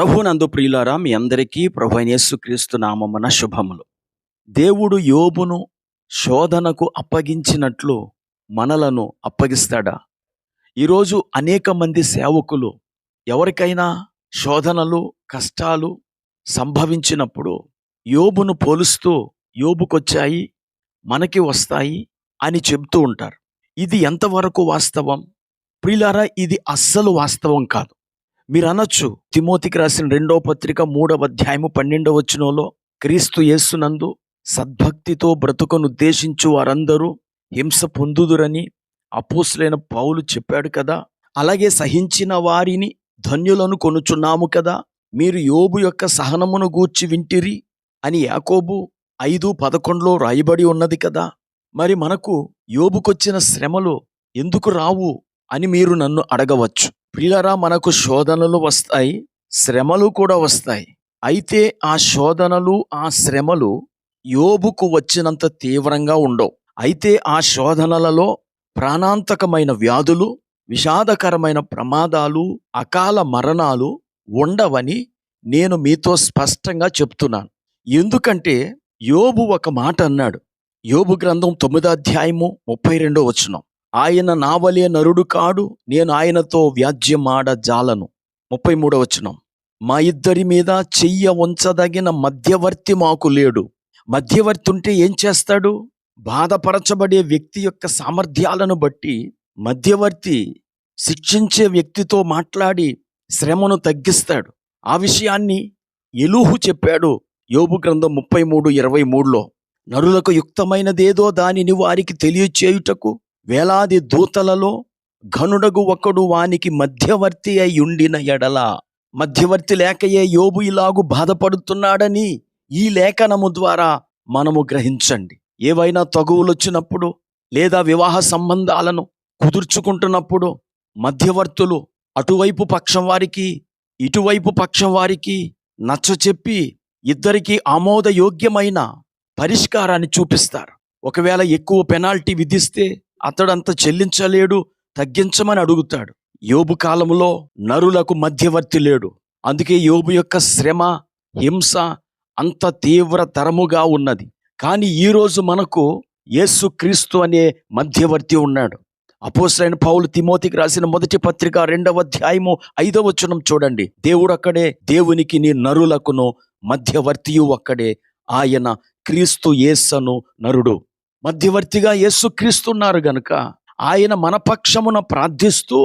ప్రభువునందు ప్రియులారా, మీ అందరికీ ప్రభువైన యేసుక్రీస్తు నామమున శుభములు. దేవుడు యోబును శోధనకు అప్పగించినట్లు మనలను అప్పగిస్తాడా? ఈరోజు అనేక మంది సేవకులు ఎవరికైనా శోధనలు, కష్టాలు సంభవించినప్పుడు యోబును పోలుస్తూ యోబుకొచ్చాయి, మనకి వస్తాయి అని చెబుతూ ఉంటారు. ఇది ఎంతవరకు వాస్తవం? ప్రియులారా, ఇది అస్సలు వాస్తవం కాదు. మీరు అనొచ్చు, తిమోతికి రాసిన 2వ పత్రిక 3వ అధ్యాయము 12వ వచనంలో క్రీస్తు యేసునందు సద్భక్తితో బ్రతుకును ఉద్దేశించు వారందరూ హింస పొందుదురని అపోస్తలుడైన పౌలు చెప్పాడు కదా. అలాగే సహించిన వారిని ధన్యులను కొనుచున్నాము కదా. మీరు యోబు యొక్క సహనమును గూర్చి వింటిరి అని యాకోబు 5:11లో రాయబడి ఉన్నది కదా. మరి మనకు యోబుకొచ్చిన శ్రమలు ఎందుకు రావు అని మీరు నన్ను అడగవచ్చు. ప్రియులారా, మనకు శోధనలు వస్తాయి, శ్రమలు కూడా వస్తాయి. అయితే ఆ శోధనలు, ఆ శ్రమలు యోబుకు వచ్చినంత తీవ్రంగా ఉండవు. అయితే ఆ శోధనలలో ప్రాణాంతకమైన వ్యాధులు, విషాదకరమైన ప్రమాదాలు, అకాల మరణాలు ఉండవని నేను మీతో స్పష్టంగా చెప్తున్నాను. ఎందుకంటే యోబు ఒక మాట అన్నాడు. యోబు గ్రంథం 9వ అధ్యాయము 32వ వచనం, ఆయన నావలే నరుడు కాడు, నేను ఆయనతో వ్యాజ్యమాడ జాలను. 33వ వచనం, మా ఇద్దరి మీద చెయ్య ఉంచదగిన మధ్యవర్తి మాకు లేడు. మధ్యవర్తి ఉంటే ఏం చేస్తాడు? బాధపరచబడే వ్యక్తి యొక్క సామర్థ్యాలను బట్టి మధ్యవర్తి శిక్షించే వ్యక్తితో మాట్లాడి శ్రమను తగ్గిస్తాడు. ఆ విషయాన్ని ఎలీహు చెప్పాడు యోబు గ్రంథం 33:23లో. నరులకు యుక్తమైనదేదో దానిని వారికి తెలియచేయుటకు వేలాది దూతలలో ఘనుడగు ఒకడు వానికి మధ్యవర్తి అయి ఉండిన ఎడల. మధ్యవర్తి లేకయే యోబు ఇలాగు బాధపడుతున్నాడని ఈ లేఖనము ద్వారా మనము గ్రహించండి. ఏవైనా తగువులు వచ్చినప్పుడు లేదా వివాహ సంబంధాలను కుదుర్చుకుంటున్నప్పుడు మధ్యవర్తులు అటువైపు పక్షం వారికి ఇటువైపు పక్షం వారికి నచ్చచెప్పి ఇద్దరికీ ఆమోదయోగ్యమైన పరిష్కారాన్ని చూపిస్తారు. ఒకవేళ ఎక్కువ పెనాల్టీ విధిస్తే అతడంత చెల్లించలేడు, తగ్గించమని అడుగుతాడు. యోబు కాలంలో నరులకు మధ్యవర్తి లేడు. అందుకే యోబు యొక్క శ్రమ, హింస అంత తీవ్రతరముగా ఉన్నది. కానీ ఈరోజు మనకు యేసుక్రీస్తు అనే మధ్యవర్తి ఉన్నాడు. అపోస్తలుడైన పౌలు తిమోతికి రాసిన 1వ పత్రిక 2వ అధ్యాయము 5వ వచనం చూడండి. దేవుడు అక్కడే, దేవునికి నీ నరులకును మధ్యవర్తియు ఒక్కడే, ఆయన క్రీస్తు యేసను నరుడు. మధ్యవర్తిగా యేసుక్రీస్తు ఉన్నారు గనుక ఆయన మన పక్షమున ప్రార్థిస్తూ,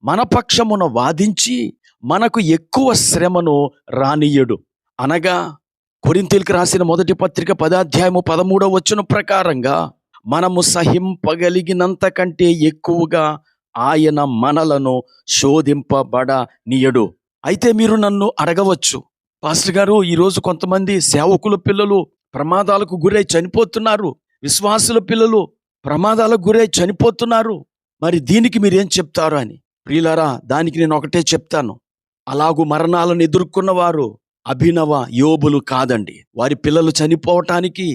మన పక్షమున వాదించి మనకు ఎక్కువ శ్రమను రానియ్యడు. అనగా కొరింథీయులకు రాసిన 1వ పత్రిక 10వ అధ్యాయము 13వ వచనం ప్రకారంగా మనము సహింపగలిగినంత కంటే ఎక్కువగా ఆయన మనలను శోధింపబడనీయడు. అయితే మీరు నన్ను అడగవచ్చు, పాస్టర్ గారు, ఈరోజు కొంతమంది సేవకుల పిల్లలు ప్రమాదాలకు గురై చనిపోతున్నారు, విశ్వాసుల పిల్లలు ప్రమాదాలకు గురై చనిపోతున్నారు, మరి దీనికి మీరేం చెప్తారు అని. ప్రియులారా, దానికి నేను ఒకటే చెప్తాను. అలాగూ మరణాలను ఎదుర్కొన్న వారు అభినవ యోబులు కాదండి. వారి పిల్లలు చనిపోవటానికి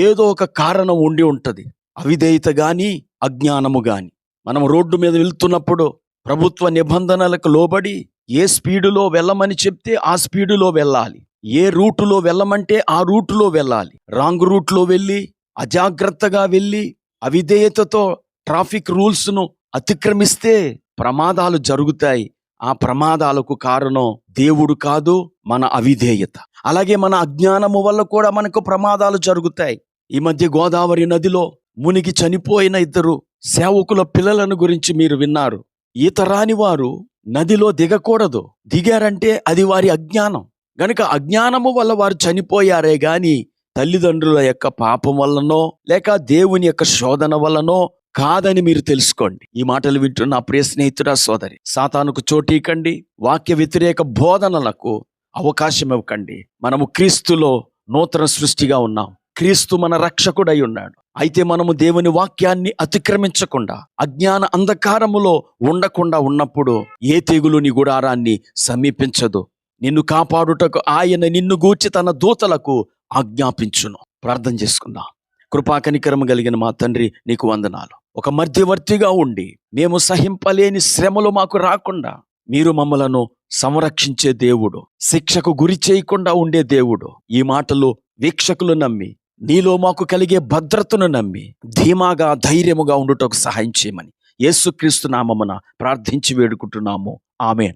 ఏదో ఒక కారణం ఉండి ఉంటది. అవిధేయత గాని, అజ్ఞానము గాని. మనం రోడ్డు మీద వెళ్తున్నప్పుడు ప్రభుత్వ నిబంధనలకు లోబడి ఏ స్పీడులో వెళ్ళమని చెప్తే ఆ స్పీడులో వెళ్ళాలి. ఏ రూటులో వెళ్ళమంటే ఆ రూటులో వెళ్ళాలి. రాంగ్ రూట్లో వెళ్ళి, అజాగ్రత్తగా వెళ్ళి, అవిధేయతతో ట్రాఫిక్ రూల్స్ను అతిక్రమిస్తే ప్రమాదాలు జరుగుతాయి. ఆ ప్రమాదాలకు కారణం దేవుడు కాదు, మన అవిధేయత. అలాగే మన అజ్ఞానము వల్ల కూడా మనకు ప్రమాదాలు జరుగుతాయి. ఈ మధ్య గోదావరి నదిలో మునిగి చనిపోయిన 2 సేవకుల పిల్లలను గురించి మీరు విన్నారు. ఈత రాని వారు నదిలో దిగకూడదు. దిగారంటే అది వారి అజ్ఞానం. గనుక అజ్ఞానము వల్ల వారు చనిపోయారే గాని తల్లిదండ్రుల యొక్క పాపం వల్లనో లేక దేవుని యొక్క శోధన వల్లనో కాదని మీరు తెలుసుకోండి. ఈ మాటలు వింటున్న ప్రియ స్నేహితుడా, సోదరి, సాతానుకు చోటీకండి. వాక్య వ్యతిరేక బోధనలకు అవకాశం ఇవ్వకండి. మనము క్రీస్తులో నూతన సృష్టిగా ఉన్నాం. క్రీస్తు మన రక్షకుడై ఉన్నాడు. అయితే మనము దేవుని వాక్యాన్ని అతిక్రమించకుండా, అజ్ఞాన అంధకారములో ఉండకుండా ఉన్నప్పుడు ఏ తెగులు నీ గుడారాన్ని సమీపించదు. నిన్ను కాపాడుటకు ఆయన నిన్ను గూర్చి తన దూతలకు ఆజ్ఞాపించును. ప్రార్థన చేసుకుందాం. కృపాకనికరము కలిగిన మా తండ్రి, నీకు వందనాలు. ఒక మధ్యవర్తిగా ఉండి మేము సహింపలేని శ్రమలు మాకు రాకుండా మీరు మమ్మలను సంరక్షించే దేవుడు, శిక్షకు గురి చేయకుండా ఉండే దేవుడు. ఈ మాటలు వీక్షకులు నమ్మి, నీలో మాకు కలిగే భద్రతను నమ్మి ధీమాగా ధైర్యముగా ఉండుటకు సహాయం చేయమని యేసుక్రీస్తు నామమున ప్రార్థించి వేడుకుంటున్నాము. ఆమేన్.